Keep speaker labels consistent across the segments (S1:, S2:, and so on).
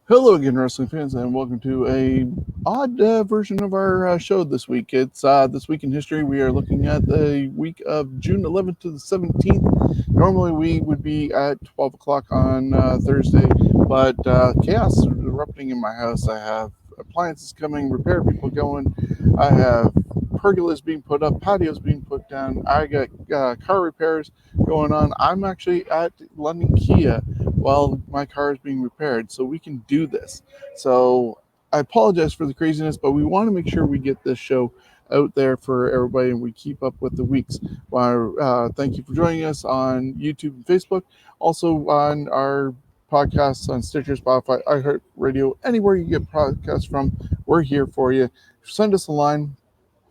S1: Hello again, wrestling fans, and welcome to a odd version of our show this week. It's This Week in History. We are looking at the week of June 11th to the 17th. Normally we would be at 12 o'clock on Thursday, but chaos is erupting in my house. I have appliances coming, repair people going. I have pergolas being put up, patios being put down. I got car repairs going on. I'm actually at London Kia while my car is being repaired, so we can do this. So I apologize for the craziness, but we want to make sure we get this show out there for everybody and we keep up with the weeks. Thank you for joining us on YouTube and Facebook, also on our podcasts on Stitcher, Spotify, iHeartRadio, anywhere you get podcasts from. We're here for you. Send us a line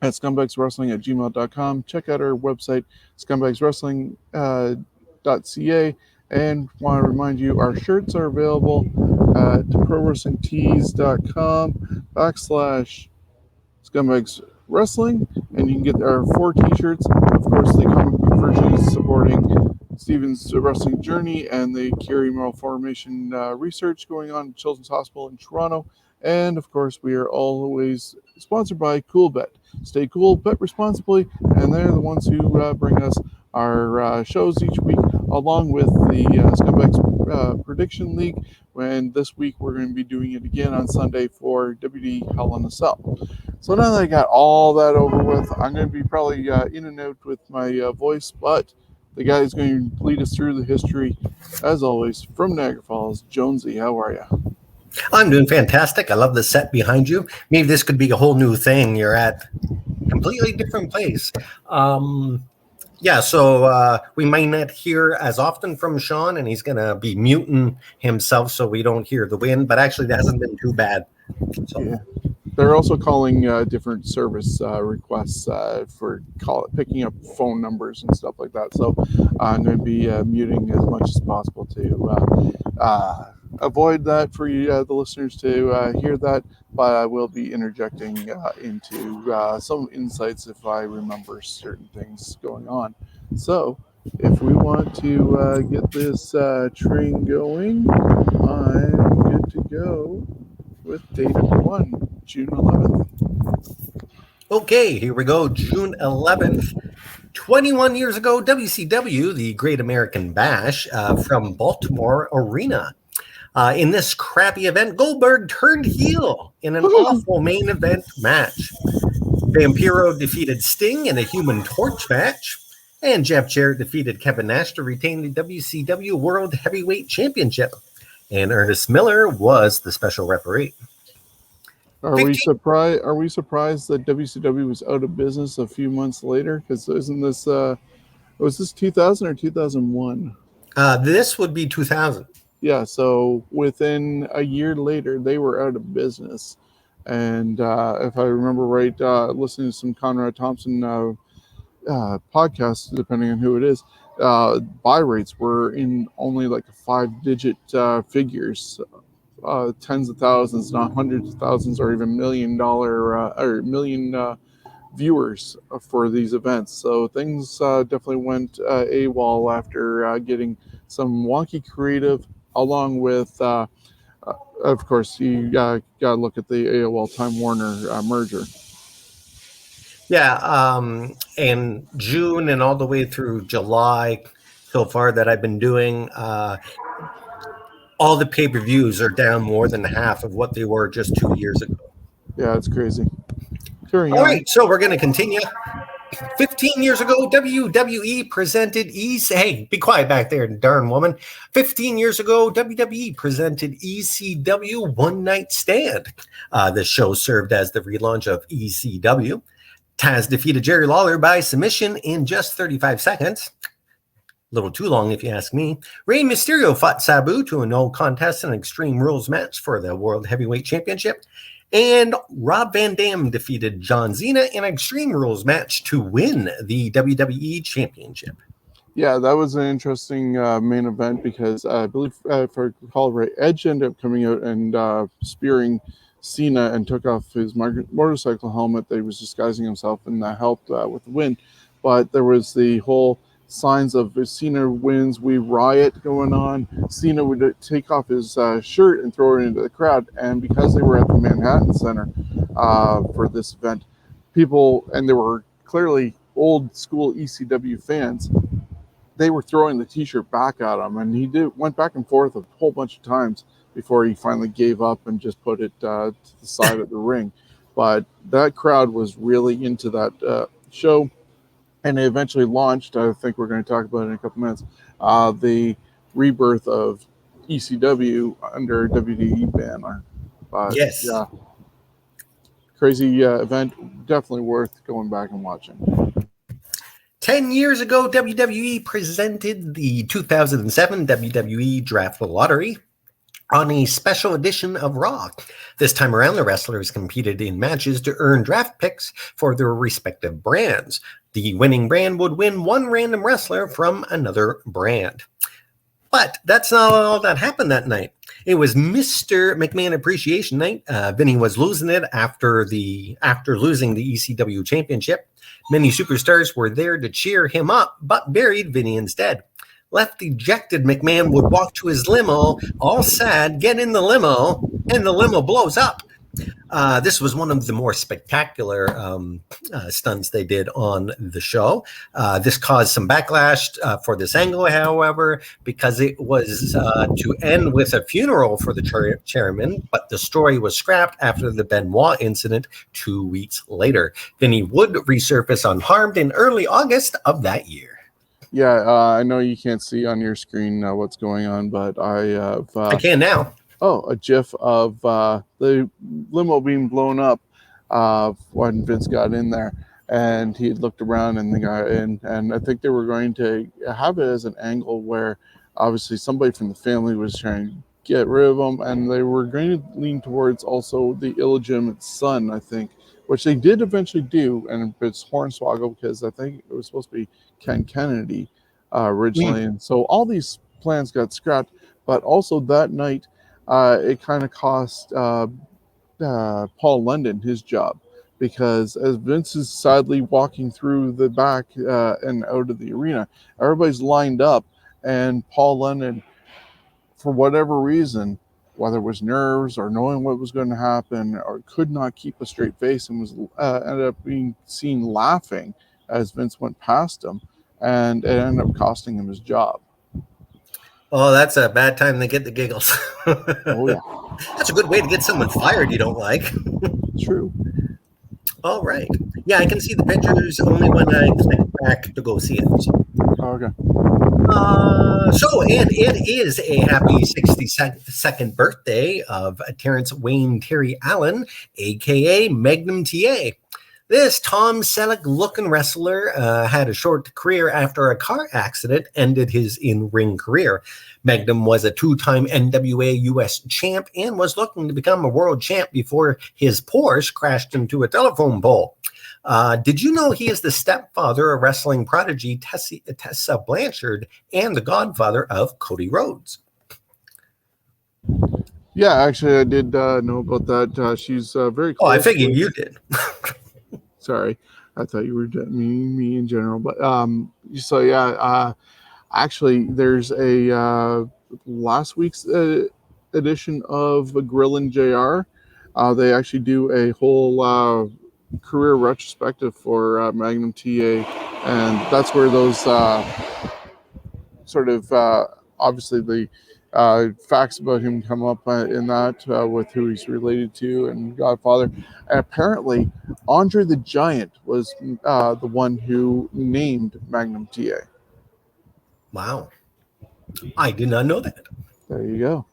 S1: at scumbagswrestling@gmail.com. Check out our website, scumbagswrestling.ca. And want to remind you, our shirts are available at prowrestlingtees.com/scumbags wrestling, and you can get our 4 t-shirts. Of course, the comic book version is supporting Steven's wrestling journey and the Kerry Malformation research going on at Children's Hospital in Toronto. And of course, we are always sponsored by Coolbet. Stay cool, bet responsibly, and they're the ones who bring us our shows each week, along with the Scumbags Prediction League. When this week we're going to be doing it again on Sunday for WD Hell in a Cell. So now that I got all that over with, I'm going to be probably in and out with my voice, but the guy is going to lead us through the history, as always, from Niagara Falls. Jonesy, how are you?
S2: I'm doing fantastic. I love the set behind you. Maybe this could be a whole new thing. You're at a completely different place. So we might not hear as often from Shawn, and he's going to be muting himself so we don't hear the wind, but actually that hasn't been too bad. So.
S1: Yeah. They're also calling different service requests for picking up phone numbers and stuff like that. So I'm going to be muting as much as possible to avoid that for you, the listeners, to hear that. But I will be interjecting into some insights if I remember certain things going on. So if we want to get this train going, I'm good to go with date number 1, June 11th.
S2: Okay, here we go. June 11th. 21 years ago, WCW, the Great American Bash, from Baltimore Arena. In this crappy event, Goldberg turned heel in an awful main event match. Vampiro defeated Sting in a Human Torch match. And Jeff Jarrett defeated Kevin Nash to retain the WCW World Heavyweight Championship. And Ernest Miller was the special referee.
S1: Are we surprised that WCW was out of business a few months later? Because isn't this was this 2000 or 2001?
S2: This would be 2000.
S1: Yeah, so within a year later, they were out of business. And if I remember right, listening to some Conrad Thompson podcasts, depending on who it is, buy rates were in only like 5-digit figures. Tens of thousands, not hundreds of thousands, or even million viewers for these events. So things definitely went AWOL after getting some wonky creative, along with, of course, you got to look at the AOL Time Warner merger.
S2: Yeah, and June and all the way through July so far that I've been doing, all the pay-per-views are down more than half of what they were just 2 years ago.
S1: Yeah, it's crazy.
S2: All right, so we're going to continue. 15 years ago, WWE presented Hey, be quiet back there, darn woman. 15 years ago, WWE presented ECW One Night Stand. The show served as the relaunch of ECW. Taz defeated Jerry Lawler by submission in just 35 seconds. A little too long, if you ask me. Rey Mysterio fought Sabu to a no contest in an Extreme Rules match for the World Heavyweight Championship. And Rob Van Dam defeated John Cena in an Extreme Rules match to win the WWE Championship.
S1: Yeah, that was an interesting main event because I believe, if I recall right, Edge ended up coming out and spearing Cena and took off his motorcycle helmet that he was disguising himself, and that helped with the win. But there was the whole signs of if Cena wins, we riot going on. Cena would take off his shirt and throw it into the crowd. And because they were at the Manhattan Center for this event, people, and they were clearly old school ECW fans, they were throwing the T-shirt back at him, and he went back and forth a whole bunch of times before he finally gave up and just put it to the side of the ring. But that crowd was really into that show, and they eventually launched, I think we're going to talk about it in a couple minutes, the rebirth of ECW under WWE banner. But
S2: Yes.
S1: yeah, crazy event, definitely worth going back and watching.
S2: 10 years ago, WWE presented the 2007 WWE Draft Lottery on a special edition of Raw. This time around, the wrestlers competed in matches to earn draft picks for their respective brands. The winning brand would win one random wrestler from another brand. But that's not all that happened that night. It was Mr. McMahon Appreciation Night. Vinny was losing it after losing the ECW Championship. Many superstars were there to cheer him up, but buried Vinny instead. Left dejected, McMahon would walk to his limo, all sad, get in the limo, and the limo blows up. This was one of the more spectacular stunts they did on the show. This caused some backlash for this angle, however, because it was to end with a funeral for the chairman, but the story was scrapped after the Benoit incident 2 weeks later. Vinny would resurface unharmed in early August of that year.
S1: Yeah, I know you can't see on your screen what's going on, but I have...
S2: I can now.
S1: Oh, a GIF of the limo being blown up when Vince got in there, and he had looked around, and the guy, and I think they were going to have it as an angle where obviously somebody from the family was trying to get rid of him, and they were going to lean towards also the illegitimate son, I think, which they did eventually do, and it's Hornswoggle because I think it was supposed to be Ken Kennedy originally, and so all these plans got scrapped, but also that night, it kind of cost Paul London his job, because as Vince is sadly walking through the back and out of the arena, everybody's lined up, and Paul London, for whatever reason, whether it was nerves or knowing what was going to happen, or could not keep a straight face, and was ended up being seen laughing as Vince went past him, and it ended up costing him his job.
S2: Oh, that's a bad time to get the giggles.
S1: Oh, yeah.
S2: That's a good way to get someone fired you don't like.
S1: True.
S2: All right. Yeah, I can see the pictures only when I click back to go see it.
S1: Okay.
S2: And it is a happy 62nd birthday of Terrence Wayne Terry Allen, a.k.a. Magnum TA. This Tom Selleck-looking wrestler had a short career after a car accident ended his in-ring career. Magnum was a two-time NWA U.S. champ and was looking to become a world champ before his Porsche crashed into a telephone pole. Did you know he is the stepfather of wrestling prodigy Tessa Blanchard and the godfather of Cody Rhodes?
S1: Yeah, actually, I did know about that. She's very close.
S2: Oh, I figured you did.
S1: Sorry, I thought you were me in general, but so yeah, actually, there's a last week's edition of Grillin' JR. They actually do a whole career retrospective for Magnum TA, and that's where those sort of obviously the facts about him come up in that with who he's related to and Godfather. And apparently, Andre the Giant was the one who named Magnum TA.
S2: Wow. I did not know that.
S1: There you go.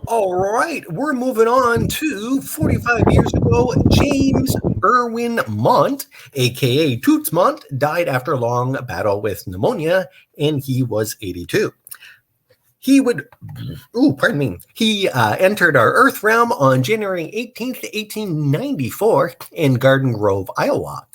S2: All right, we're moving on to 45 years ago. James Irwin Mont, a.k.a. Toots Mont, died after a long battle with pneumonia, and he was 82. He entered our Earth realm on January 18th, 1894 in Garden Grove, Iowa.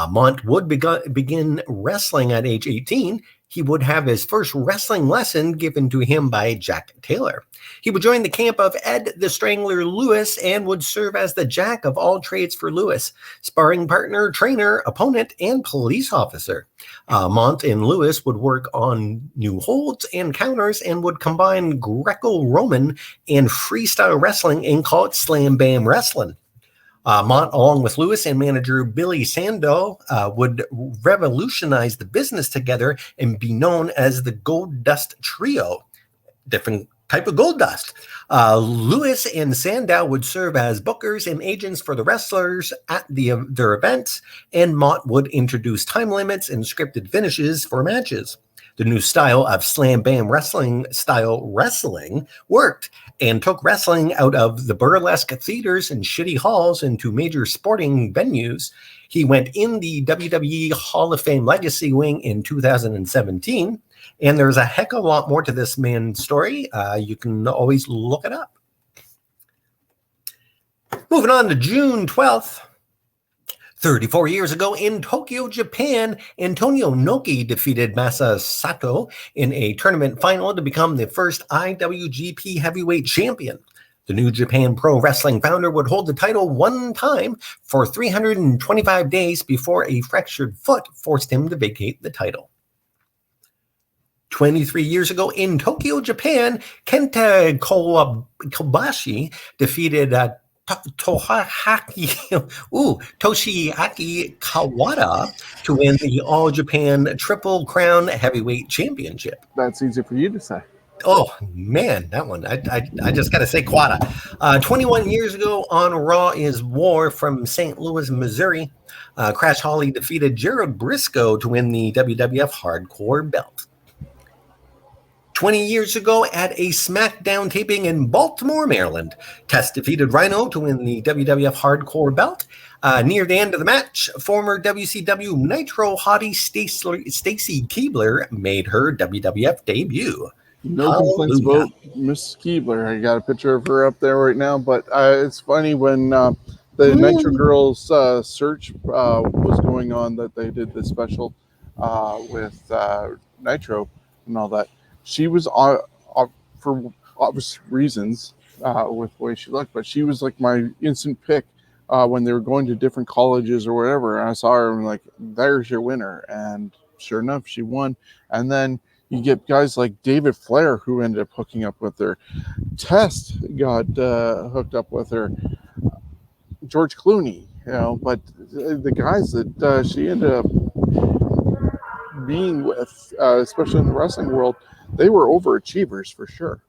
S2: Mont would begin wrestling at age 18. he would have his first wrestling lesson given to him by Jack Taylor. He would join the camp of Ed the Strangler Lewis and would serve as the jack of all trades for Lewis, sparring partner, trainer, opponent, and police officer. Mont and Lewis would work on new holds and counters and would combine Greco-Roman and freestyle wrestling and call it Slam Bam Wrestling. Mont, along with Lewis and manager Billy Sando, would revolutionize the business together and be known as the Gold Dust Trio. Different type of gold dust. Lewis and Sandow would serve as bookers and agents for the wrestlers at their events, and Mont would introduce time limits and scripted finishes for matches. The new style of Slam Bam Wrestling style wrestling worked and took wrestling out of the burlesque theaters and shitty halls into major sporting venues. He went in the WWE Hall of Fame Legacy Wing in 2017, and there's a heck of a lot more to this man's story. You can always look it up. Moving on to June 12th. 34 years ago in Tokyo, Japan, Antonio Inoki defeated Masa Sato in a tournament final to become the first IWGP Heavyweight Champion. The New Japan Pro Wrestling founder would hold the title one time for 325 days before a fractured foot forced him to vacate the title. 23 years ago in Tokyo, Japan, Kenta Kobashi defeated Toshiaki Kawada to win the All Japan Triple Crown Heavyweight Championship.
S1: That's easy for you to say.
S2: Oh, man, that one. I just got to say Kawada. 21 years ago on Raw is War from St. Louis, Missouri, Crash Holly defeated Gerald Briscoe to win the WWF Hardcore belt. 20 years ago at a SmackDown taping in Baltimore, Maryland, Test defeated Rhino to win the WWF Hardcore belt. Near the end of the match, former WCW Nitro hottie Stacy Keibler made her WWF debut.
S1: No complaints about Miss Keibler. I got a picture of her up there right now, but it's funny when the Nitro Girls search was going on that they did this special with Nitro and all that. She was for obvious reasons with the way she looked, but she was like my instant pick when they were going to different colleges or whatever. And I saw her and like, there's your winner. And sure enough, she won. And then you get guys like David Flair who ended up hooking up with her. Test got hooked up with her. George Clooney, but the guys that she ended up being with, especially in the wrestling world, they were overachievers for sure.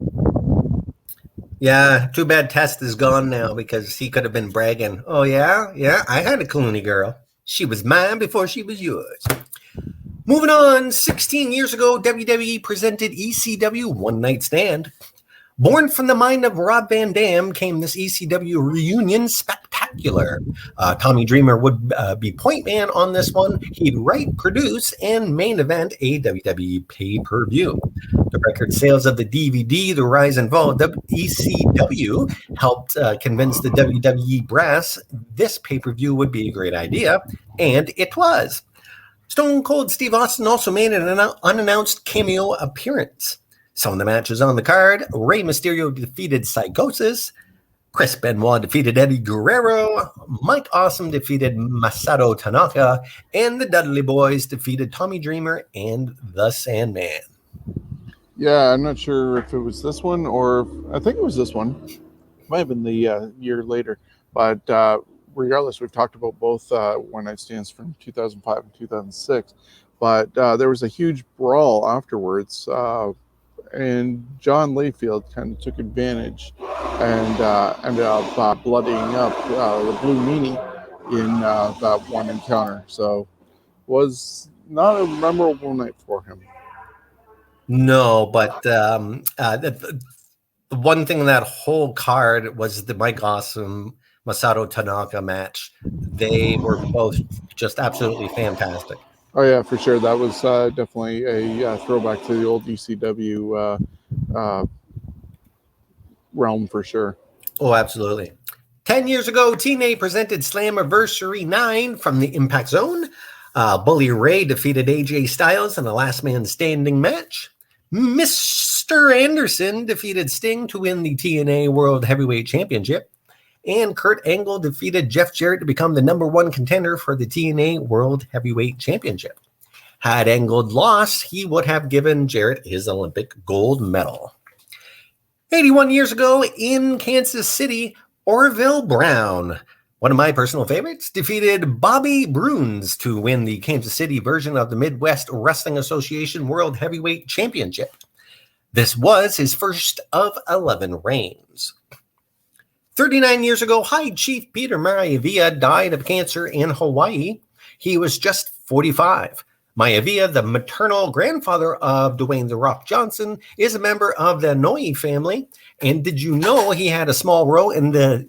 S2: Yeah, too bad Test is gone now because he could have been bragging. Oh, yeah, I had a Clooney girl. She was mine before she was yours. Moving on, 16 years ago, WWE presented ECW One Night Stand. Born from the mind of Rob Van Dam came this ECW reunion spectacular. Tommy Dreamer would be point man on this one. He'd write, produce, and main event a WWE pay-per-view. The record sales of the DVD, The Rise and Fall of ECW, helped convince the WWE brass this pay-per-view would be a great idea, and it was. Stone Cold Steve Austin also made an unannounced cameo appearance. Some of the matches on the card: Rey Mysterio defeated Psychosis, Chris Benoit defeated Eddie Guerrero, Mike Awesome defeated Masato Tanaka, and the Dudley Boys defeated Tommy Dreamer and the Sandman.
S1: Yeah, I'm not sure if it was this one or I think it was this one. Might have been the year later, but regardless, we've talked about both One Night Stands from 2005 and 2006, but there was a huge brawl afterwards. And John Layfield kind of took advantage and ended up bloodying up the Blue Meanie in that one encounter. So was not a memorable night for him.
S2: No, but the one thing in that whole card was the Mike Awesome Masato Tanaka match. They were both just absolutely fantastic.
S1: Oh, yeah, for sure. That was definitely a throwback to the old ECW realm for sure.
S2: Oh, absolutely. 10 years ago, TNA presented Slammiversary 9 from the Impact Zone. Bully Ray defeated AJ Styles in a last man standing match. Mr. Anderson defeated Sting to win the TNA World Heavyweight Championship. And Kurt Angle defeated Jeff Jarrett to become the #1 contender for the TNA World Heavyweight Championship. Had Angle lost, he would have given Jarrett his Olympic gold medal. 81 years ago in Kansas City, Orville Brown, one of my personal favorites, defeated Bobby Bruins to win the Kansas City version of the Midwest Wrestling Association World Heavyweight Championship. This was his first of 11 reigns. 39 years ago, High Chief Peter Maivia died of cancer in Hawaii. He was just 45. Maivia, the maternal grandfather of Dwayne "The Rock" Johnson, is a member of the Noi family. And did you know he had a small role in the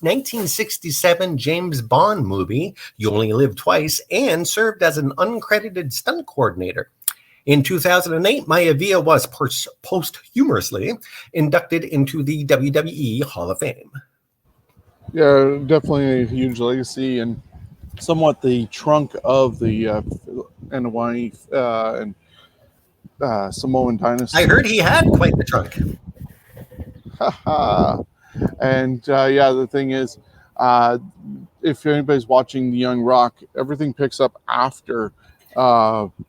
S2: 1967 James Bond movie, You Only Live Twice, and served as an uncredited stunt coordinator? In 2008, Maivia was posthumously inducted into the WWE Hall of Fame.
S1: Yeah, definitely a huge legacy and somewhat the trunk of the Hawaii and Samoan dynasty.
S2: I heard he had quite the trunk.
S1: And the thing is, if anybody's watching The Young Rock, everything picks up after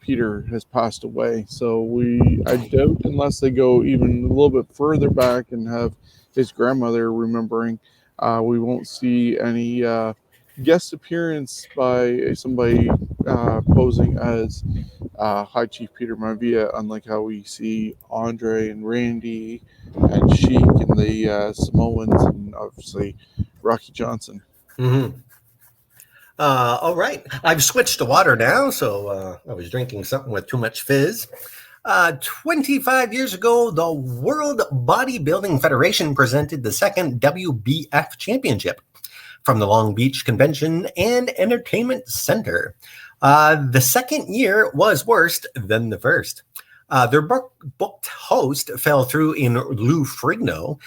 S1: Peter has passed away. So I doubt, unless they go even a little bit further back and have his grandmother remembering, we won't see any guest appearance by somebody posing as High Chief Peter Maivia, unlike how we see Andre and Randy and Sheik and the Samoans and obviously Rocky Johnson.
S2: Mm-hmm. All right. I've switched to water now, so I was drinking something with too much fizz. 25 years ago, the World Bodybuilding Federation presented the second WBF Championship from the Long Beach Convention and Entertainment Center. The second year was worse than the first. Their booked host fell through in Lou Ferrigno.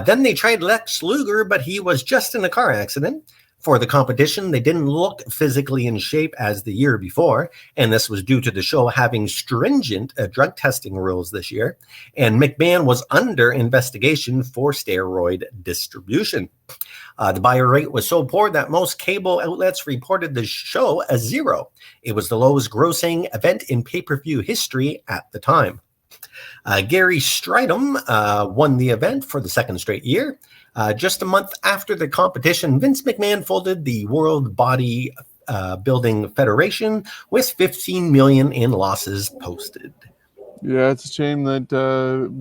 S2: Then they tried Lex Luger, but he was just in a car accident. For the competition, they didn't look physically in shape as the year before, and this was due to the show having stringent drug testing rules this year, and McMahon was under investigation for steroid distribution. The buyer rate was so poor that most cable outlets reported the show as zero. It was the lowest grossing event in pay-per-view history at the time. Gary Stridham won the event for the second straight year. Just a month after the competition, Vince McMahon folded the World Body Building Federation with $15 million in losses posted.
S1: Yeah, it's a shame that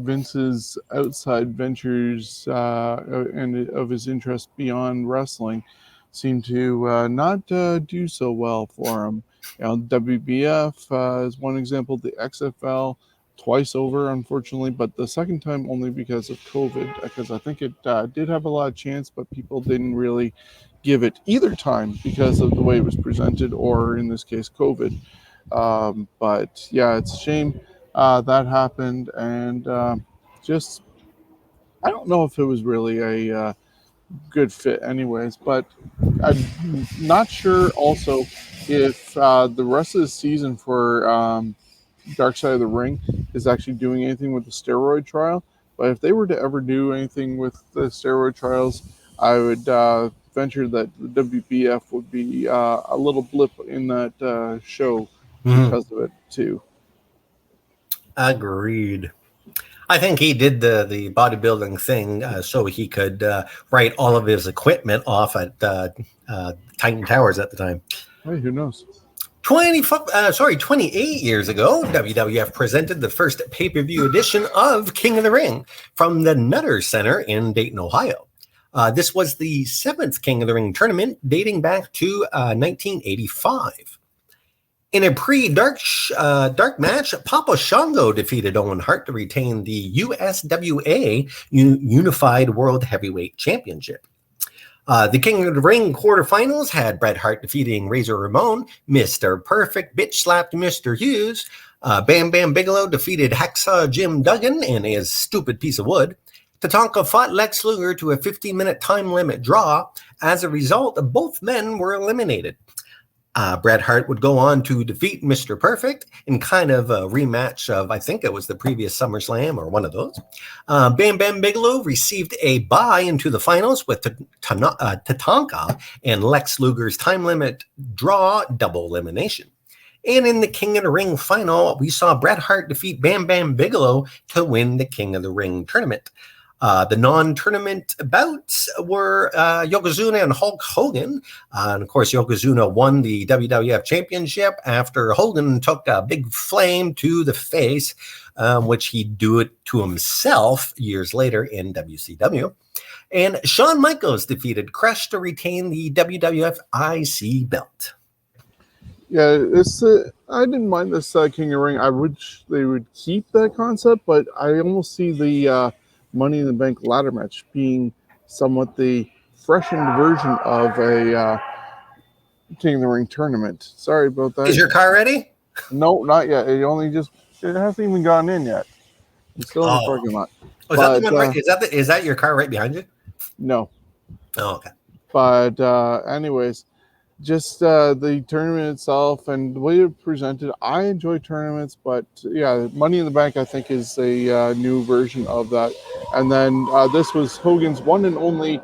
S1: Vince's outside ventures and of his interest beyond wrestling seem to not do so well for him. WBF is one example, the XFL twice over, unfortunately, but the second time only because of COVID, because I think it did have a lot of chance, but people didn't really give it either time because of the way it was presented, or in this case, COVID. But yeah, it's a shame that happened, and I don't know if it was really a good fit anyways, but I'm not sure also if the rest of the season for Dark Side of the Ring is actually doing anything with the steroid trial. But if they were to ever do anything with the steroid trials, I would venture that the WBF would be a little blip in that show because of it too.
S2: Agreed. I think he did the bodybuilding thing so he could write all of his equipment off at Titan Towers at the time.
S1: Hey, who knows?
S2: 28 years ago, WWF presented the first pay-per-view edition of King of the Ring from the Nutter Center in Dayton, Ohio. This was the 7th King of the Ring tournament dating back to 1985. In a pre-dark match, Papa Shango defeated Owen Hart to retain the USWA Unified World Heavyweight Championship. The King of the Ring quarterfinals had Bret Hart defeating Razor Ramon. Mr. Perfect bitch slapped Mr. Hughes. Bam Bam Bigelow defeated Hacksaw Jim Duggan and his stupid piece of wood. Tatanka fought Lex Luger to a 15-minute time limit draw. As a result, both men were eliminated. Bret Hart would go on to defeat Mr. Perfect in kind of a rematch of, I think it was the previous SummerSlam or one of those. Bam Bam Bigelow received a bye into the finals with Tatanka and Lex Luger's time limit draw double elimination. And in the King of the Ring final, we saw Bret Hart defeat Bam Bam Bigelow to win the King of the Ring tournament. The non-tournament bouts were Yokozuna and Hulk Hogan. And of course, Yokozuna won the WWF Championship after Hogan took a big flame to the face, which he'd do it to himself years later in WCW. And Shawn Michaels defeated Crush to retain the WWF IC belt.
S1: Yeah, I didn't mind this King of the Ring. I wish they would keep that concept, but I almost see the Money in the Bank ladder match being somewhat the freshened version of a King of the Ring tournament. Sorry about that.
S2: Is your car ready?
S1: No, not yet. It hasn't even gone in yet. It's still in the parking lot.
S2: Oh, is that the one right? Is that your car right behind you?
S1: No.
S2: Oh, okay.
S1: But anyways, just the tournament itself and the way it presented, I enjoy tournaments, but yeah, Money in the Bank I think is a new version of that. And then this was Hogan's one and only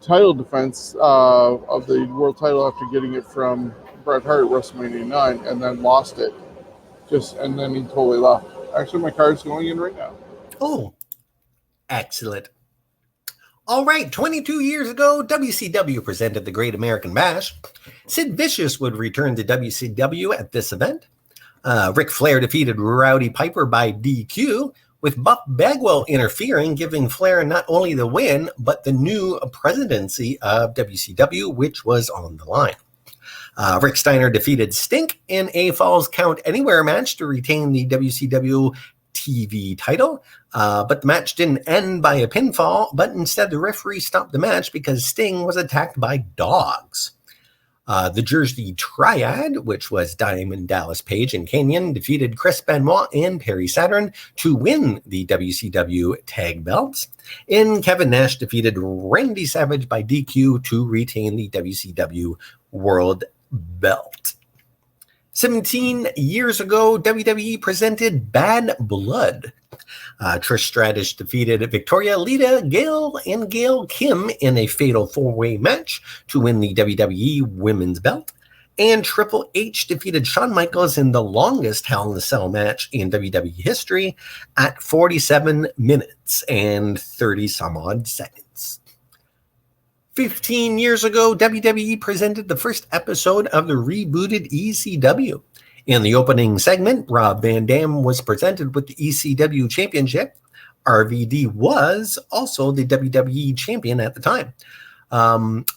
S1: title defense of the world title after getting it from Bret Hart at WrestleMania 9 and then lost it. And then he totally left. Actually, my card's going in right now.
S2: Oh, excellent. All right, 22 years ago, WCW presented the Great American Bash. Sid Vicious would return to WCW at this event. Ric Flair defeated Rowdy Piper by DQ, with Buff Bagwell interfering, giving Flair not only the win, but the new presidency of WCW, which was on the line. Rick Steiner defeated Stink in a Falls Count Anywhere match to retain the WCW TV title, but the match didn't end by a pinfall, but instead the referee stopped the match because Sting was attacked by dogs. The Jersey Triad, which was Diamond Dallas Page and Kanyon, defeated Chris Benoit and Perry Saturn to win the WCW tag belts. And Kevin Nash defeated Randy Savage by DQ to retain the WCW World Belt. 17 years ago, WWE presented Bad Blood. Trish Stratus defeated Victoria, Lita, Gail, and Gail Kim in a fatal four-way match to win the WWE Women's Belt. And Triple H defeated Shawn Michaels in the longest Hell in a Cell match in WWE history at 47 minutes and 30-some-odd seconds. 15 years ago, WWE presented the first episode of the rebooted ECW. In the opening segment, Rob Van Dam was presented with the ECW Championship. RVD was also the WWE Champion at the time.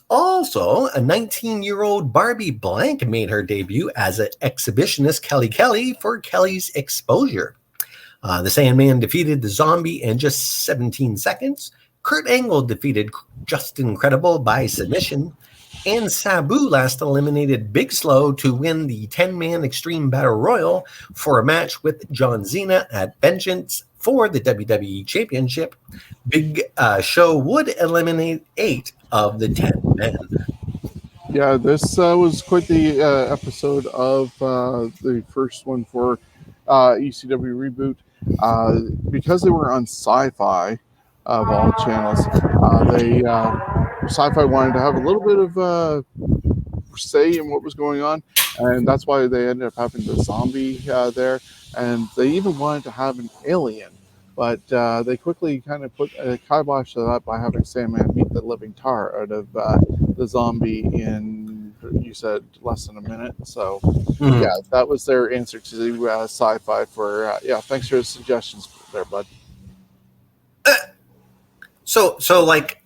S2: Also, a 19-year-old Barbie Blank made her debut as an exhibitionist Kelly for Kelly's Exposure. The Sandman defeated the Zombie in just 17 seconds. Kurt Angle defeated Justin Credible by submission, and Sabu last eliminated Big Slow to win the 10-man Extreme Battle Royal for a match with John Cena at Vengeance for the WWE Championship. Big Show would eliminate 8 of the 10 men.
S1: Yeah, this was quite the episode of the first one for ECW Reboot. Because they were on Sci-Fi, of all channels, Sci-Fi wanted to have a little bit of say in what was going on, and that's why they ended up having the zombie there, and they even wanted to have an alien, but they quickly kind of put a kibosh to that by having Sandman beat the living tar out of the zombie in, you said, less than a minute. So yeah, that was their answer to the Sci-Fi for thanks for the suggestions there, bud.
S2: So like,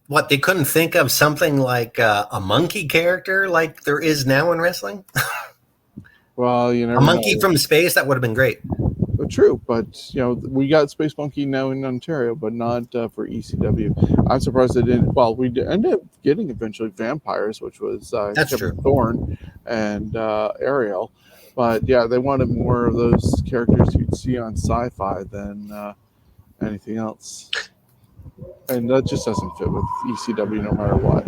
S2: what, they couldn't think of something like a monkey character like there is now in wrestling?
S1: Well, you know,
S2: a monkey from space, that would have been great.
S1: True, but we got Space Monkey now in Ontario, but not for ECW. I'm surprised they didn't. Well, we ended up getting eventually vampires, which was Kevin Thorne and Ariel, but yeah, they wanted more of those characters you'd see on Sci-Fi than anything else. And that just doesn't fit with ECW no matter what.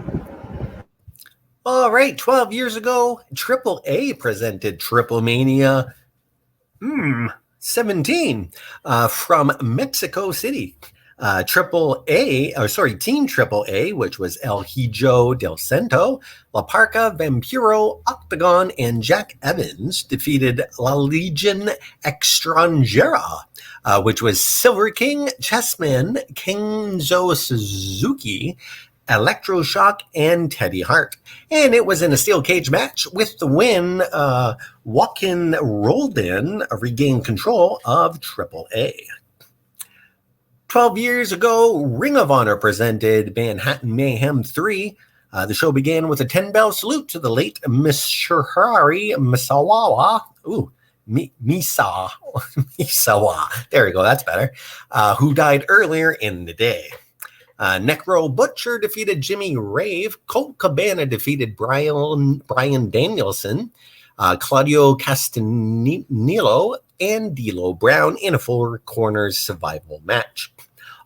S2: All right, 12 years ago, Triple A presented Triple Mania 17 from Mexico City. Team Triple A, which was El Hijo del Santo, La Parca, Vampiro, Octagon, and Jack Evans, defeated La Legion Extranjera, which was Silver King, Chessman, Kenzo Suzuki, Electroshock, and Teddy Hart. And it was in a steel cage match. With the win, Joaquin Roldan regained control of Triple A. 12 years ago, Ring of Honor presented Manhattan Mayhem 3. The show began with a 10-bell salute to the late Mishihari Misawa. Misawa. There we go, that's better. Who died earlier in the day. Necro Butcher defeated Jimmy Rave. Colt Cabana defeated Brian Danielson. Claudio Castanilo and D'Lo Brown in a four corners survival match.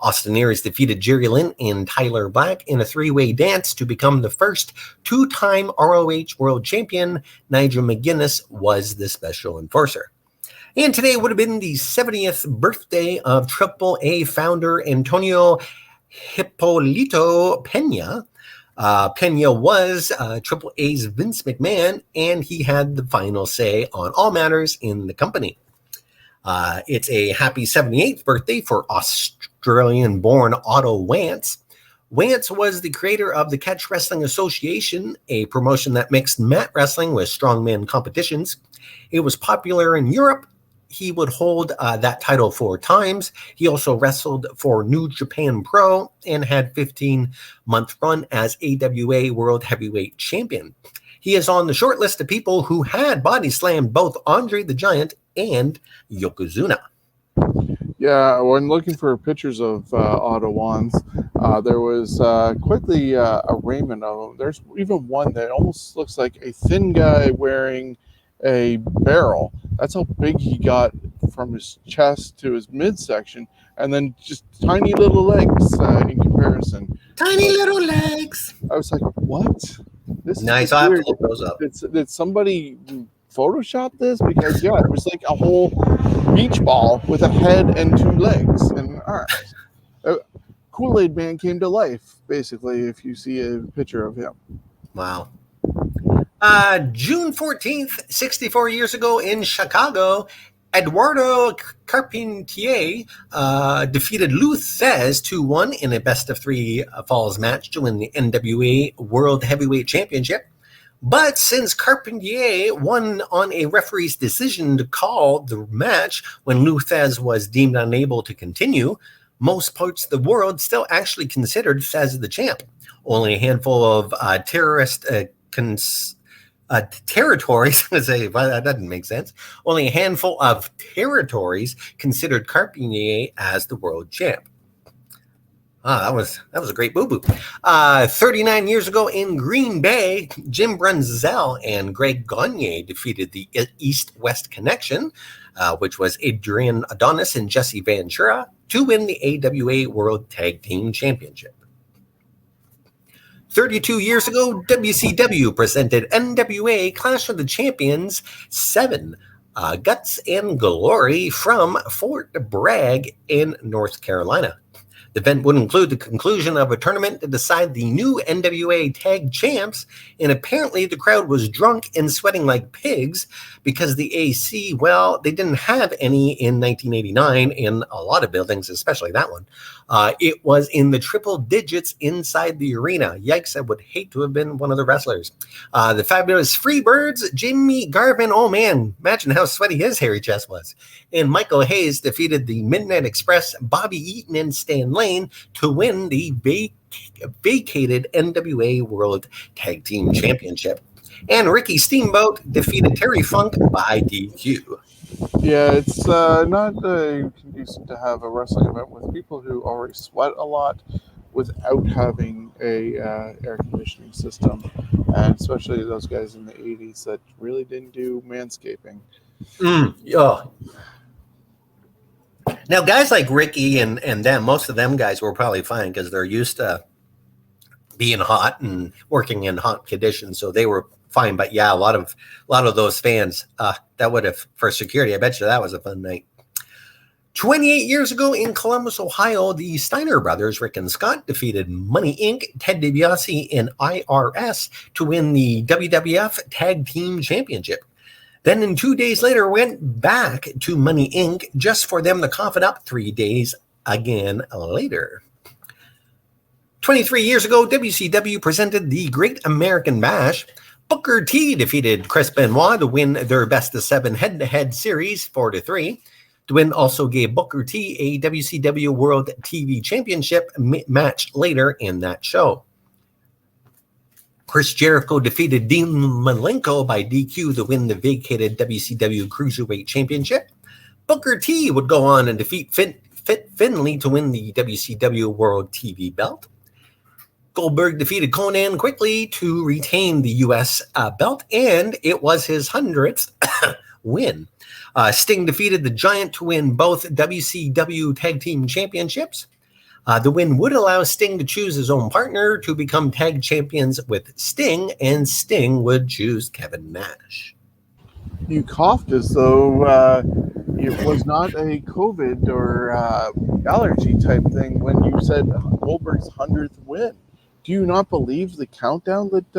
S2: Austin Aries defeated Jerry Lynn and Tyler Black in a three-way dance to become the first two-time ROH World Champion. Nigel McGuinness was the special enforcer. And today would have been the 70th birthday of Triple A founder Antonio Hipólito Peña. Peña was Triple A's Vince McMahon, and he had the final say on all matters in the company. It's a happy 78th birthday for Australian-born Otto Wance. Wance was the creator of the Catch Wrestling Association, a promotion that mixed mat wrestling with strongman competitions. It was popular in Europe. He would hold that title 4 times. He also wrestled for New Japan Pro and had 15-month run as AWA World Heavyweight Champion. He is on the short list of people who had body slammed both Andre the Giant and Yokozuna.
S1: Yeah, when looking for pictures of Otto Wands, there was quickly a raiment of them. There's even one that almost looks like a thin guy wearing a barrel. That's how big he got from his chest to his midsection, and then just tiny little legs in comparison.
S2: Tiny little legs.
S1: I was like, what? This
S2: nice.
S1: is
S2: I'll have
S1: weird.
S2: to look those up.
S1: Did somebody Photoshop this? Because, yeah, it was like a whole beach ball with a head and 2 legs and arms. Kool-Aid Man came to life, basically, if you see a picture of him.
S2: Wow. June 14th, 64 years ago in Chicago, Eduardo Carpentier defeated Lou Thesz 2-1 in a best-of-3 falls match to win the NWA World Heavyweight Championship. But since Carpentier won on a referee's decision to call the match when Lou Thesz was deemed unable to continue, most parts of the world still actually considered Thesz the champ. Only a handful of territories, that doesn't make sense. Only a handful of territories considered Carpentier as the world champ. That was a great boo-boo. 39 years ago in Green Bay, Jim Brunzell and Greg Gagne defeated the East-West Connection, which was Adrian Adonis and Jesse Ventura, to win the AWA World Tag Team Championship. 32 years ago, WCW presented NWA Clash of the Champions 7, Guts and Glory from Fort Bragg in North Carolina. The event would include the conclusion of a tournament to decide the new NWA Tag Champs, and apparently the crowd was drunk and sweating like pigs because the AC, well, they didn't have any in 1989 in a lot of buildings, especially that one. It was in the triple digits inside the arena. Yikes, I would hate to have been one of the wrestlers. The fabulous Freebirds, Jimmy Garvin, oh man, imagine how sweaty his hairy chest was. And Michael Hayes defeated the Midnight Express, Bobby Eaton, and Stan Lane to win the vacated NWA World Tag Team Championship. And Ricky Steamboat defeated Terry Funk by DQ.
S1: Yeah, it's not conducive to have a wrestling event with people who already sweat a lot without having a air conditioning system, and especially those guys in the 80s that really didn't do manscaping.
S2: Now, guys like Ricky and them, most of them guys were probably fine because they're used to being hot and working in hot conditions, so they were fine. But yeah, a lot of those fans, that would have, for security, I bet you that was a fun night. 28 years ago in Columbus, Ohio, the Steiner brothers, Rick and Scott, defeated Money Inc., Ted DiBiase, and IRS to win the WWF Tag Team Championship. Then 2 days later, went back to Money Inc. just for them to cough it up 3 days again later. 23 years ago, WCW presented the Great American Bash. Booker T defeated Chris Benoit to win their best-of-7 head-to-head series 4-3. The win also gave Booker T a WCW World TV Championship match later in that show. Chris Jericho defeated Dean Malenko by DQ to win the vacated WCW Cruiserweight Championship. Booker T would go on and defeat Fit Finlay to win the WCW World TV belt. Goldberg defeated Conan quickly to retain the U.S. belt, and it was his 100th win. Sting defeated the Giant to win both WCW Tag Team Championships. The win would allow Sting to choose his own partner to become tag champions with Sting, and Sting would choose Kevin Nash.
S1: You coughed as though it was not a COVID or allergy type thing when you said Goldberg's 100th win. Do you not believe the countdown that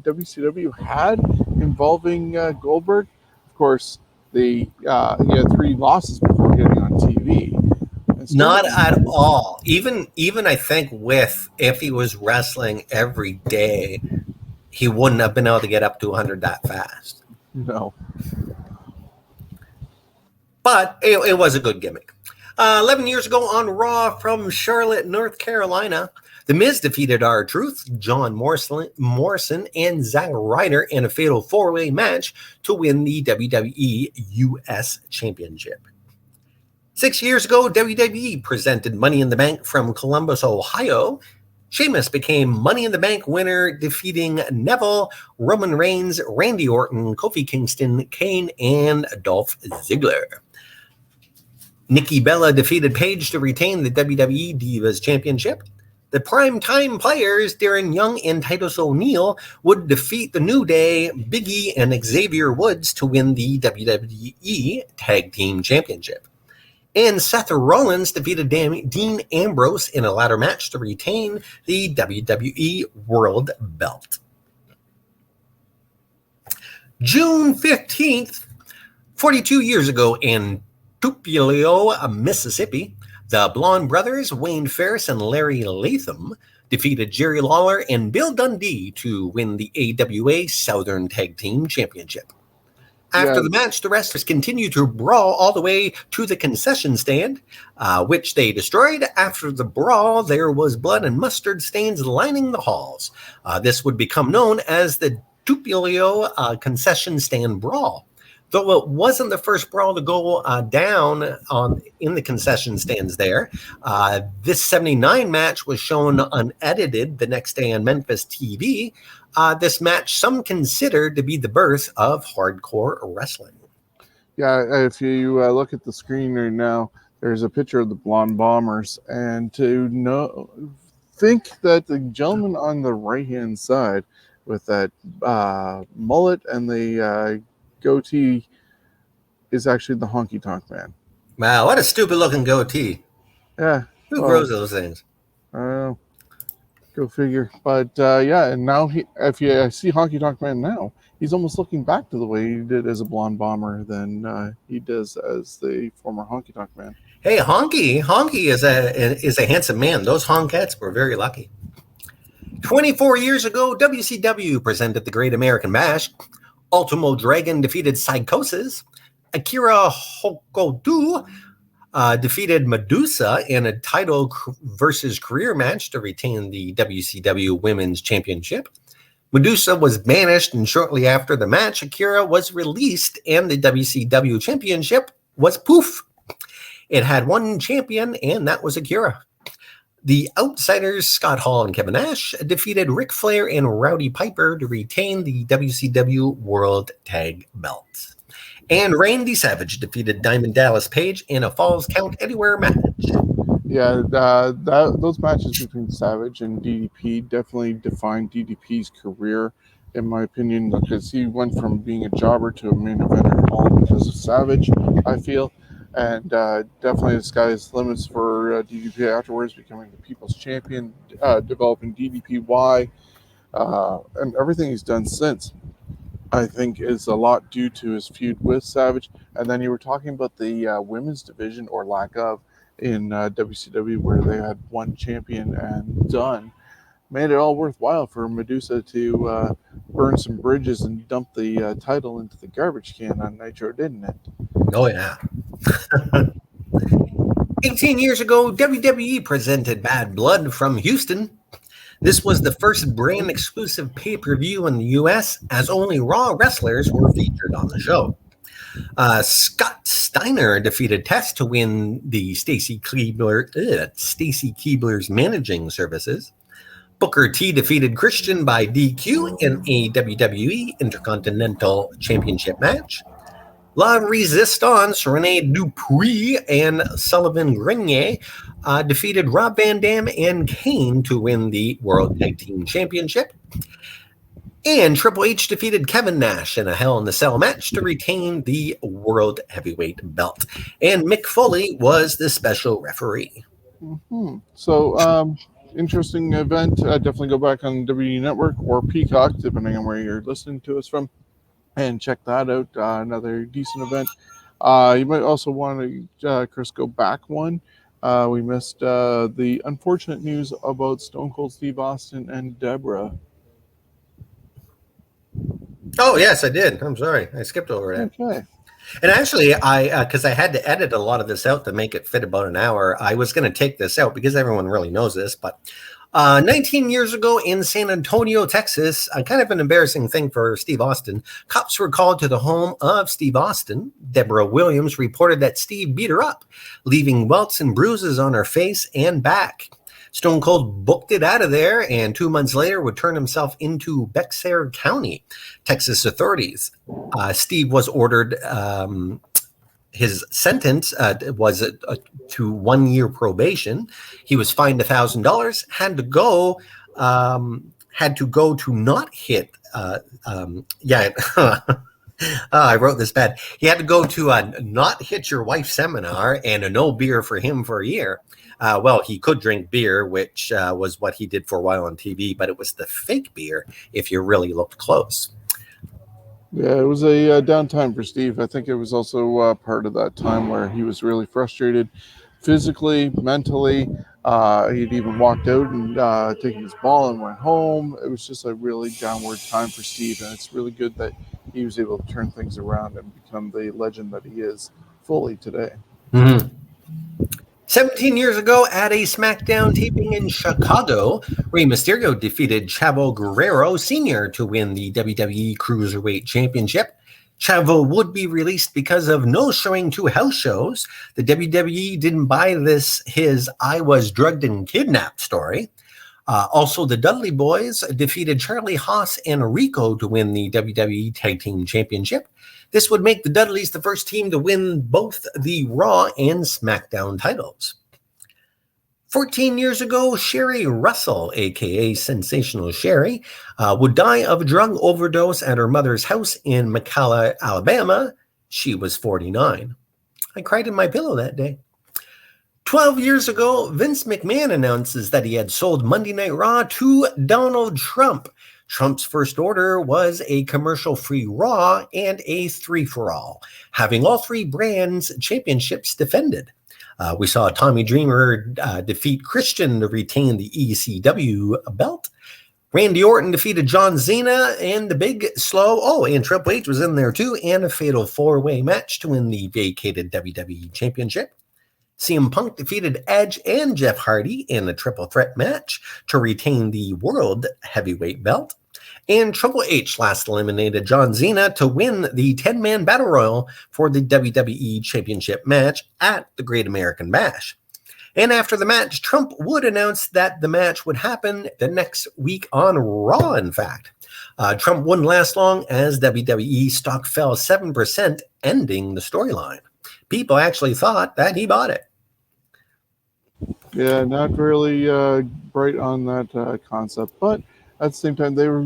S1: WCW had involving Goldberg? Of course, he had 3 losses before getting on TV.
S2: Not at all. Even I think if he was wrestling every day, he wouldn't have been able to get up to 100 that fast.
S1: No.
S2: But it was a good gimmick. 11 years ago on Raw from Charlotte, North Carolina, The Miz defeated R-Truth, John Morrison, and Zack Ryder in a fatal 4-way match to win the WWE US Championship. 6 years ago, WWE presented Money in the Bank from Columbus, Ohio. Sheamus became Money in the Bank winner, defeating Neville, Roman Reigns, Randy Orton, Kofi Kingston, Kane, and Dolph Ziggler. Nikki Bella defeated Paige to retain the WWE Divas Championship. The primetime players, Darren Young and Titus O'Neil, would defeat the New Day, Big E, and Xavier Woods to win the WWE Tag Team Championship. And Seth Rollins defeated Dean Ambrose in a ladder match to retain the WWE World Belt. June 15th, 42 years ago in Tupelo, Mississippi, the Blonde Brothers, Wayne Ferris and Larry Latham, defeated Jerry Lawler and Bill Dundee to win the AWA Southern Tag Team Championship. After the match, the wrestlers continued to brawl all the way to the concession stand, which they destroyed. After the brawl, there was blood and mustard stains lining the halls. This would become known as the Tupelo concession stand brawl. Though it wasn't the first brawl to go down in the concession stands there, this 79 match was shown unedited the next day on Memphis TV. This match some consider to be the birth of hardcore wrestling.
S1: Yeah, if you look at the screen right now, there's a picture of the Blonde Bombers, and think that the gentleman on the right-hand side with that mullet and the goatee is actually the Honky Tonk Man.
S2: Wow, what a stupid-looking goatee.
S1: Yeah.
S2: Who grows those things?
S1: I don't know. Go figure. But and now if you see Honky Tonk Man now, he's almost looking back to the way he did as a Blonde Bomber than he does as the former Honky Tonk Man.
S2: Hey, Honky is a handsome man. Those honkettes were very lucky. 24 years ago, WCW presented the Great American Bash. Ultimo Dragon defeated Psychosis. Akira Hokuto defeated Medusa in a title versus career match to retain the WCW Women's Championship. Medusa was banished, and shortly after the match, Akira was released, and the WCW Championship was poof. It had one champion, and that was Akira. The Outsiders, Scott Hall and Kevin Nash, defeated Ric Flair and Rowdy Piper to retain the WCW World Tag Belt. And Randy Savage defeated Diamond Dallas Page in a Falls Count Anywhere match.
S1: Yeah, those matches between Savage and DDP definitely defined DDP's career, in my opinion, because he went from being a jobber to a main eventer all because of Savage, I feel. And definitely the sky's limits for DDP afterwards, becoming the People's Champion, developing DDPY, and everything he's done since, I think, is a lot due to his feud with Savage. And then you were talking about the women's division, or lack of, in WCW, where they had one champion and done. Made it all worthwhile for Medusa to burn some bridges and dump the title into the garbage can on Nitro, didn't it?
S2: Oh, yeah. 18 years ago, WWE presented Bad Blood from Houston. This was the first brand exclusive pay-per-view in the U.S., as only Raw wrestlers were featured on the show. Scott Steiner defeated Test to win the Stacy Keibler's managing services. Booker T defeated Christian by DQ in a WWE Intercontinental Championship match. La Resistance, Rene Dupuis and Sullivan Grenier defeated Rob Van Dam and Kane to win the World Tag Team Championship. And Triple H defeated Kevin Nash in a Hell in a Cell match to retain the World Heavyweight belt. And Mick Foley was the special referee.
S1: Mm-hmm. So, interesting event. Definitely go back on WWE Network or Peacock, depending on where you're listening to us from, and check that out. Another decent event. You might also want to, Chris, go back one. We missed the unfortunate news about Stone Cold Steve Austin and Deborah.
S2: Oh, yes, I did. I'm sorry. I skipped over that.
S1: Okay.
S2: And actually, because I had to edit a lot of this out to make it fit about an hour, I was going to take this out because everyone really knows this, but 19 years ago in San Antonio, Texas, kind of an embarrassing thing for Steve Austin. Cops were called to the home of Steve Austin. Deborah Williams reported that Steve beat her up, leaving welts and bruises on her face and back. Stone Cold booked it out of there, and 2 months later would turn himself into Bexar County. Texas authorities. Steve was ordered... his sentence was to 1 year probation. He was fined $1,000. Had to go to not hit. I wrote this bad. He had to go to not hit your wife seminar and a no beer for him for a year. Well, he could drink beer, which was what he did for a while on TV, but it was the fake beer if you really looked close.
S1: Yeah, it was a downtime for Steve. I think it was also part of that time where he was really frustrated physically, mentally. He'd even walked out and taken his ball and went home. It was just a really downward time for Steve, and it's really good that he was able to turn things around and become the legend that he is fully today.
S2: Mm-hmm. 17 years ago at a SmackDown taping in Chicago, Rey Mysterio defeated Chavo Guerrero Sr. to win the WWE Cruiserweight Championship. Chavo would be released because of no showing 2 house shows. The WWE didn't buy his I was drugged and kidnapped story. Also, the Dudley Boys defeated Charlie Haas and Rico to win the WWE Tag Team Championship. This would make the Dudleys the first team to win both the Raw and SmackDown titles. 14 years ago, Sherry Russell, a.k.a. Sensational Sherry, would die of a drug overdose at her mother's house in McCalla, Alabama. She was 49. I cried in my pillow that day. 12 years ago, Vince McMahon announces that he had sold Monday Night Raw to Donald Trump. Trump's first order was a commercial-free Raw and a 3-for-all, having all 3 brands' championships defended. We saw Tommy Dreamer defeat Christian to retain the ECW belt. Randy Orton defeated John Cena and the Big Slow. And Triple H was in there too, and a fatal 4-way match to win the vacated WWE Championship. CM Punk defeated Edge and Jeff Hardy in a triple threat match to retain the World Heavyweight belt. And Triple H last eliminated John Cena to win the 10-man Battle Royal for the WWE Championship match at the Great American Bash. And after the match, Trump would announce that the match would happen the next week on Raw, in fact. Trump wouldn't last long as WWE stock fell 7%, ending the storyline. People actually thought that he bought it.
S1: Yeah, not really bright on that concept, but at the same time, they were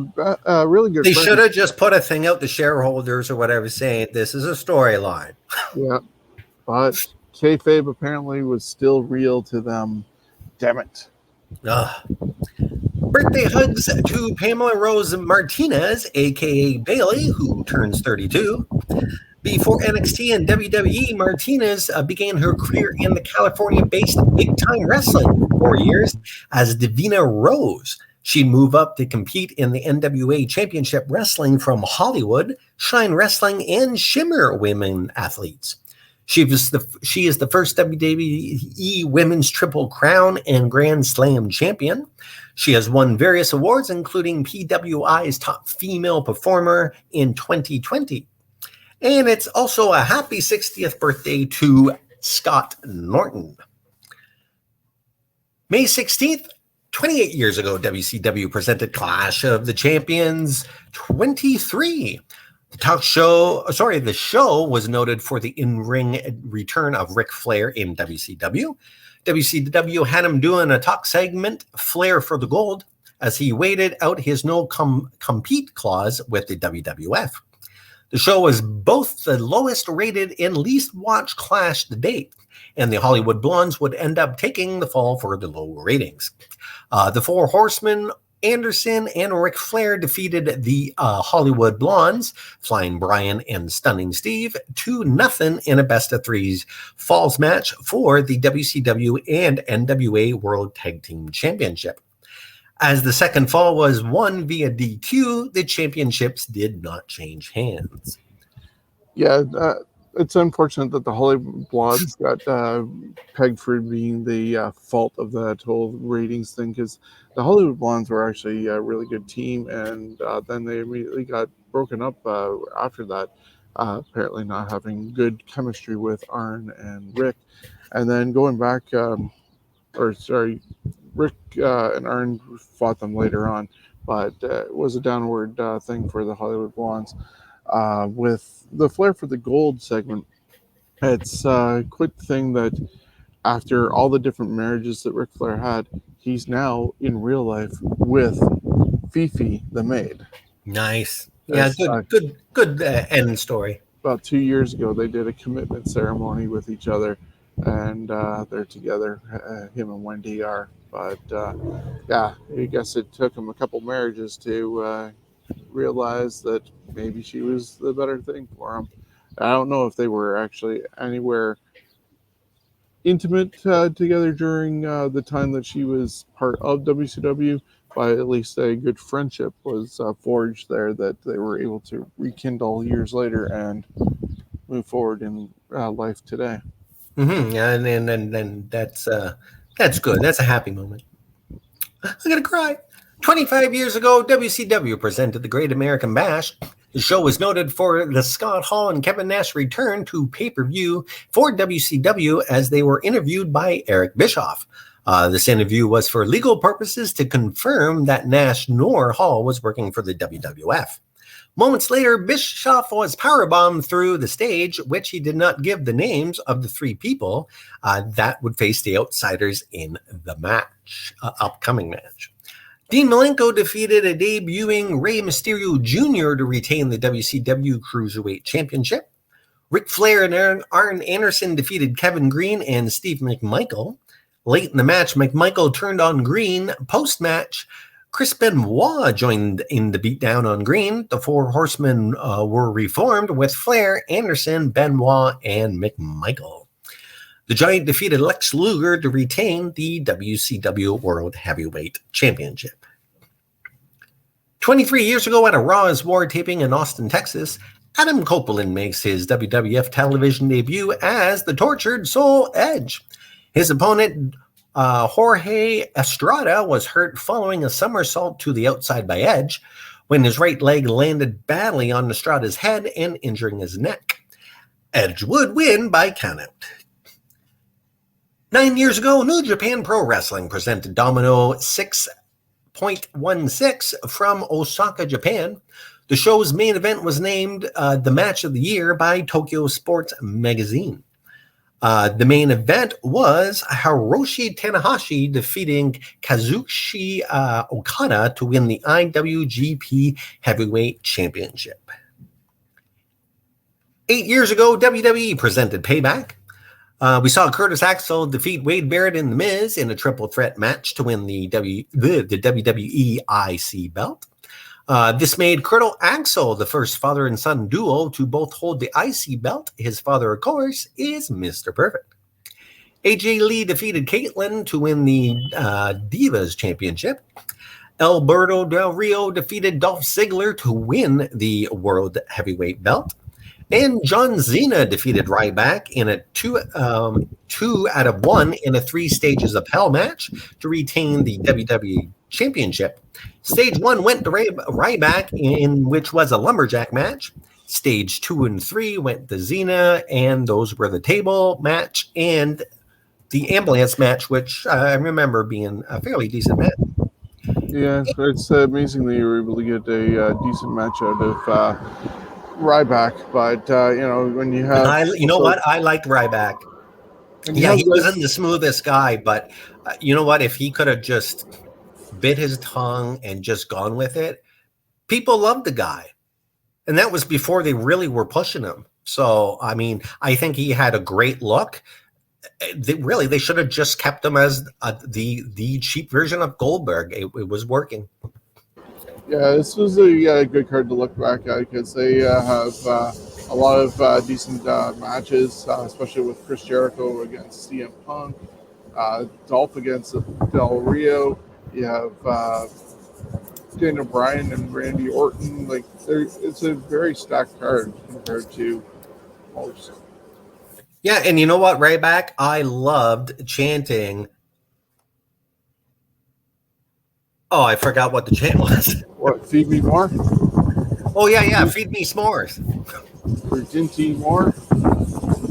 S1: really good
S2: They should
S1: friends.
S2: have just put a thing out to shareholders or whatever saying this is a storyline.
S1: Yeah, but kayfabe apparently was still real to them. Damn it.
S2: Ugh. Birthday hugs to Pamela Rose Martinez, aka Bailey, who turns 32. Before NXT and WWE, Martinez began her career in the California-based Big Time Wrestling for 4 years as Divina Rose. She'd move up to compete in the NWA Championship Wrestling from Hollywood, Shine Wrestling, and Shimmer women athletes. She is the first WWE Women's Triple Crown and Grand Slam champion. She has won various awards, including PWI's Top Female Performer in 2020. And it's also a happy 60th birthday to Scott Norton. May 16th, 28 years ago, WCW presented Clash of the Champions 23. The show was noted for the in-ring return of Ric Flair in WCW. WCW had him doing a talk segment, Flair for the Gold, as he waited out his no-compete clause with the WWF. The show was both the lowest rated and least watched Clash to date, and the Hollywood Blondes would end up taking the fall for the low ratings. The Four Horsemen, Anderson and Ric Flair, defeated the Hollywood Blondes, Flying Brian and Stunning Steve, 2-0 in a best-of-3 falls match for the WCW and NWA World Tag Team Championship. As the second fall was won via DQ, the championships did not change hands.
S1: Yeah, it's unfortunate that the Hollywood Blondes got pegged for being the fault of that whole ratings thing, because the Hollywood Blondes were actually a really good team, and then they immediately got broken up after that, apparently not having good chemistry with Arn and Rick. And then going back, Rick and Arn fought them later on, but it was a downward thing for the Hollywood Blondes. With the Flair for the Gold segment, it's quite the thing that after all the different marriages that Ric Flair had, he's now in real life with Fifi the maid.
S2: Nice. Yeah,
S1: It's,
S2: good end story.
S1: about 2 years ago, they did a commitment ceremony with each other, and they're together. Him and Wendy are. But yeah, I guess it took him a couple marriages to realize that maybe she was the better thing for him. I don't know if they were actually anywhere intimate together during the time that she was part of WCW, but at least a good friendship was forged there that they were able to rekindle years later and move forward in life today.
S2: Mm-hmm. Yeah, and that's good. That's a happy moment. I'm gonna cry. 25 years ago, WCW presented the Great American Bash. The show was noted for the Scott Hall and Kevin Nash return to pay-per-view for WCW as they were interviewed by Eric Bischoff. This interview was for legal purposes to confirm that Nash nor Hall was working for the WWF. Moments later, Bischoff was powerbombed through the stage, which he did not give the names of the three people that would face the outsiders in the upcoming match. Dean Malenko defeated a debuting Rey Mysterio Jr. to retain the WCW Cruiserweight Championship. Ric Flair and Arn Anderson defeated Kevin Green and Steve McMichael. Late in the match, McMichael turned on Green. Post-match, Chris Benoit joined in the beatdown on Green. The Four Horsemen were reformed with Flair, Anderson, Benoit, and McMichael. The Giant defeated Lex Luger to retain the WCW World Heavyweight Championship. 23 years ago at a Raw is War taping in Austin, Texas, Adam Copeland makes his WWF television debut as the Tortured Soul Edge. His opponent, Jorge Estrada, was hurt following a somersault to the outside by Edge when his right leg landed badly on Estrada's head and injuring his neck. Edge would win by countout. 9 years ago, New Japan Pro Wrestling presented Domino 6.16 from Osaka, Japan. The show's main event was named the Match of the Year by Tokyo Sports Magazine. The main event was Hiroshi Tanahashi defeating Kazushi Okada to win the IWGP Heavyweight Championship. 8 years ago, WWE presented Payback. We saw Curtis Axel defeat Wade Barrett and The Miz in a triple threat match to win the WWE IC belt. This made Kurt Axel the first father and son duo to both hold the IC belt. His father, of course, is Mr. Perfect. AJ Lee defeated Caitlyn to win the Divas Championship. Alberto Del Rio defeated Dolph Ziggler to win the World Heavyweight belt. And John Cena defeated Ryback in a 2 out of 1 in a 3 stages of hell match to retain the WWE Championship. Stage 1 went to Ryback, in which was a lumberjack match. Stage 2 and 3 went to Cena, and those were the table match and the ambulance match, which I remember being a fairly decent match.
S1: Yeah, it's amazing that you were able to get a decent match out of Ryback, but when you have,
S2: I liked Ryback. Yeah, he wasn't the smoothest guy, but you know what? If he could have just bit his tongue and just gone with it, people loved the guy, and that was before they really were pushing him. So, I mean, I think he had a great look. They should have just kept him as the cheap version of Goldberg. It was working.
S1: Yeah, this was a good card to look back at because they have a lot of decent matches, especially with Chris Jericho against CM Punk, Dolph against Del Rio. You have Daniel Bryan and Randy Orton. It's a very stacked card compared to most.
S2: Yeah, and you know what, Ryback? I loved chanting. Oh, I forgot what the chant was.
S1: What, feed me more?
S2: Oh, yeah, feed me s'mores.
S1: Virginity more?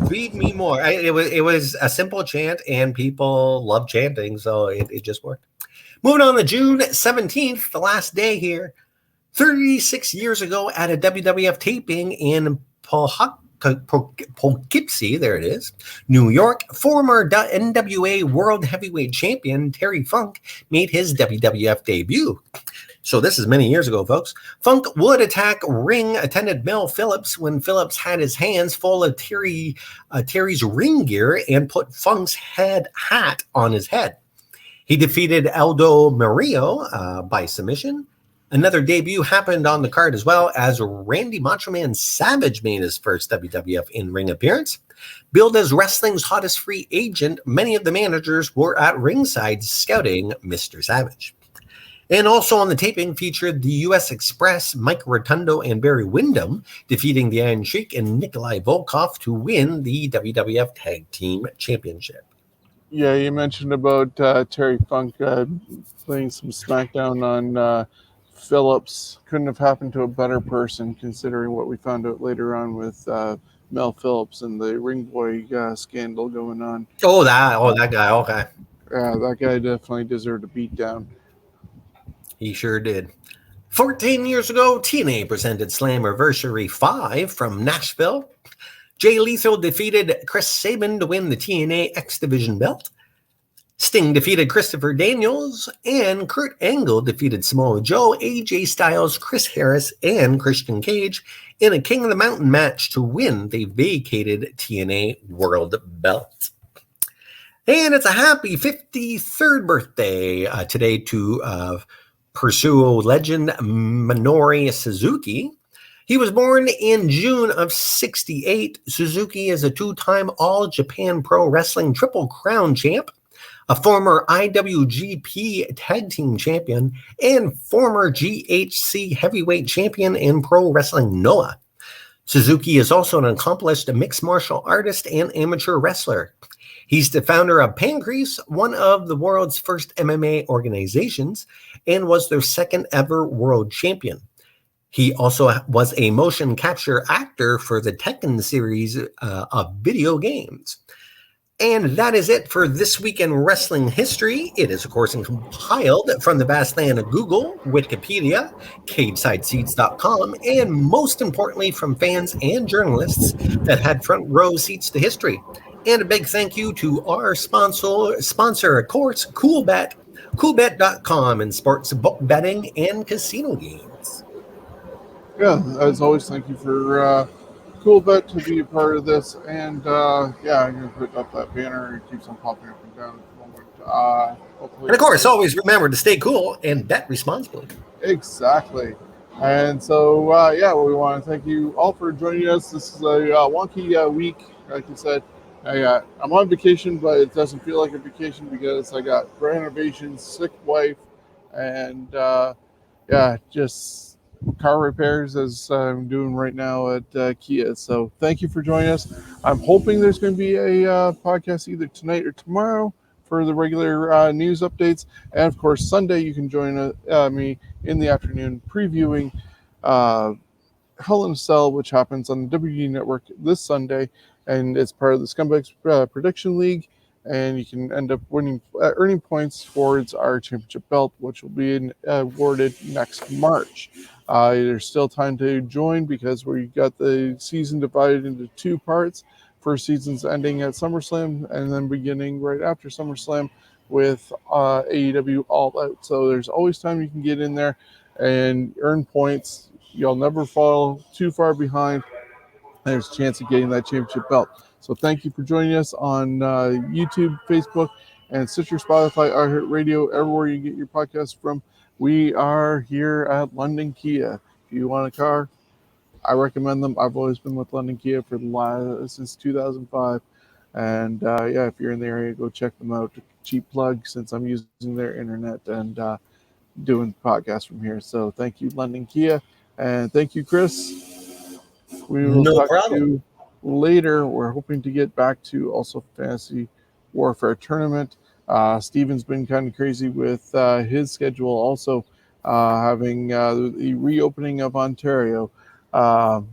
S2: Feed me more. It was a simple chant, and people love chanting, so it just worked. Moving on to June 17th, the last day here. 36 years ago at a WWF taping in Poughkeepsie, there it is, New York, former NWA World Heavyweight Champion Terry Funk made his WWF debut. So this is many years ago, folks. Funk would attack ring attendant Mel Phillips when Phillips had his hands full of Terry's ring gear and put Funk's hat on his head. He defeated Aldo Murillo by submission. Another debut happened on the card as well, as Randy Macho Man Savage made his first WWF in-ring appearance. Billed as wrestling's hottest free agent, many of the managers were at ringside scouting Mr. Savage. And also on the taping featured the U.S. Express, Mike Rotundo and Barry Windham, defeating the Iron Sheik and Nikolai Volkov to win the WWF Tag Team Championship.
S1: Yeah, you mentioned about Terry Funk playing some SmackDown on Phillips. Couldn't have happened to a better person, considering what we found out later on with Mel Phillips and the Ring Boy scandal going on.
S2: That guy, okay.
S1: Yeah, that guy definitely deserved a beatdown.
S2: He sure did. 14 years ago, TNA presented Slammiversary 5 from Nashville. Jay Lethal defeated Chris Sabin to win the TNA X Division belt. Sting defeated Christopher Daniels, and Kurt Angle defeated Samoa Joe, AJ Styles, Chris Harris, and Christian Cage in a King of the Mountain match to win the vacated TNA World Belt. And it's a happy 53rd birthday today to Pursuo legend Minoru Suzuki. He was born in June of 1968. Suzuki is a 2-time All Japan Pro Wrestling Triple Crown champ, a former IWGP Tag Team Champion, and former GHC Heavyweight Champion in Pro Wrestling Noah. Suzuki is also an accomplished mixed martial artist and amateur wrestler. He's the founder of Pancrase, one of the world's first MMA organizations, and was their second ever world champion. He also was a motion capture actor for the Tekken series of video games. And that is it for This Week in Wrestling History. It is, of course, compiled from the vast land of Google, Wikipedia, CageSideSeats.com, and most importantly, from fans and journalists that had front row seats to history. And a big thank you to our sponsor, of course, Coolbet, coolbet.com, and sports betting and casino games.
S1: Yeah, as always, thank you for Coolbet to be a part of this. And yeah, I'm going to put up that banner. It keeps on popping up and down at the moment.
S2: And
S1: Hopefully,
S2: of course, always remember to stay cool and bet responsibly.
S1: exactly. And so, yeah, we want to thank you all for joining us. This is a wonky week. Like I said, I'm on vacation, but it doesn't feel like a vacation because I got renovations, sick wife, and yeah, just car repairs as I'm doing right now at Kia. So thank you for joining us. I'm hoping there's going to be a podcast either tonight or tomorrow for the regular news updates. And of course, Sunday you can join me in the afternoon previewing uh, Hell in a Cell, which happens on the WWE Network this Sunday, and it's part of the Scumbags Prediction League. And you can end up winning, earning points towards our championship belt, which will be awarded next March. There's still time to join because we got the season divided into two parts. First season's ending at SummerSlam, and then beginning right after SummerSlam with AEW All Out. So there's always time you can get in there and earn points. You'll never fall too far behind. There's a chance of getting that championship belt. So thank you for joining us on YouTube, Facebook, and Stitcher, Spotify, iHeartRadio, everywhere you get your podcasts from. We are here at London Kia. If you want a car, I recommend them. I've always been with London Kia for since 2005. And yeah, if you're in the area, go check them out. Cheap plug since I'm using their internet and doing podcasts from here. So thank you, London Kia. And thank you, Chris. We will
S2: No
S1: talk to
S2: problem.
S1: you later. We're hoping to get back to also Fantasy Warfare Tournament. Steven's been kind of crazy with his schedule, also having the reopening of Ontario.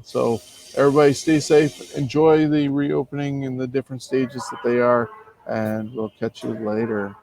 S1: So everybody stay safe. Enjoy the reopening in the different stages that they are, and we'll catch you later.